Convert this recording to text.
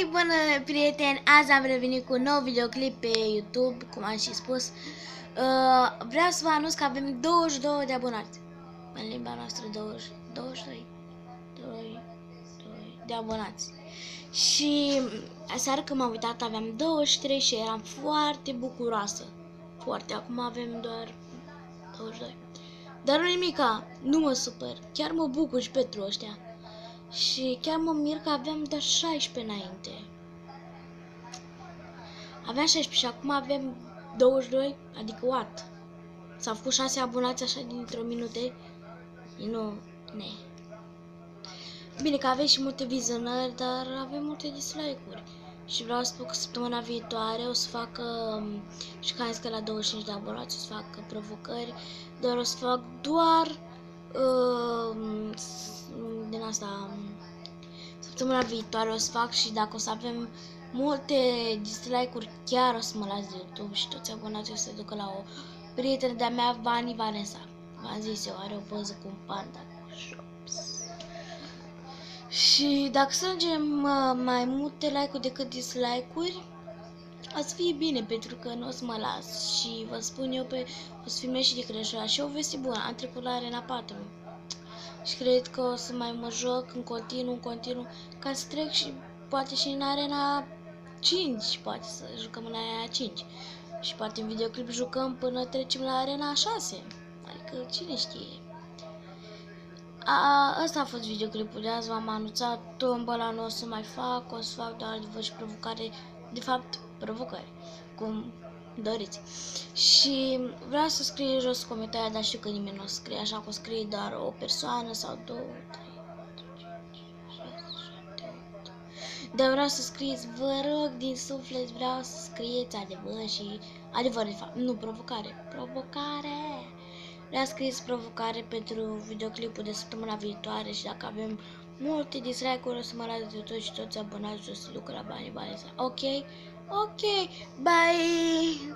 Bună prieteni, azi am revenit cu un nou videoclip pe YouTube, cum am și spus. Vreau să vă anunț că avem 22 de abonați. În limba noastră 22 de abonați. Și aseară când m-am uitat aveam 23 și eram foarte bucuroasă. Foarte, acum avem doar 22. Dar nu nimica, nu mă supăr, chiar mă bucur și pentru ăștia. Și chiar mă mir că aveam doar 16 înainte. Aveam 16 și acum avem 22, adică what? S-au făcut 6 abonați așa dintr-o minute. Nu, ne. Bine că aveți și multe vizionări, dar avem multe dislike-uri. Și vreau să spun că săptămâna viitoare o să fac, și că am zis că la 25 de abonați o să fac provocări, dar o să fac doar din asta. Săptămâna viitoare o să fac și dacă o să avem multe dislike-uri, chiar o să mă las de YouTube și toți abonații o să se ducă la o prietenă de-a mea, Vani Vanessa. V-am zis eu, are o poză cu un panda cu șops. Și dacă strângem mai multe like-uri decât dislike-uri, o să fie bine, pentru că nu o să mă las. Și vă spun eu, o să filmez și de Crăciun. Și o veste bună, am trecut la Arena 4. Și cred că o să mai mă joc în continuu, ca să trec și poate și în Arena 5, poate să jucăm în Arena 5. Și poate în videoclip jucăm până trecem la Arena 6. Adică cine știe. Ăsta a fost videoclipul de azi, v-am anunțat, tombola nu o să mai fac, o să fac doar adevăr și provocare, de fapt provocări, cum doriți. Și vreau să scrie jos comentarii, dar știu că nimeni nu o să scrie, așa că o scrie doar o persoană sau 2, 3, 4, 5, 6, 7, 8. Dar vreau să scrieți, vă rog din suflet, vreau să scrieți adevăr de fapt, nu provocare, vreau să scrieți provocare pentru videoclipul de săptămâna viitoare și dacă avem multe dislike-uri o să mă las de tot și toți abonați o să ducă la banii. Ok? Ok, bye!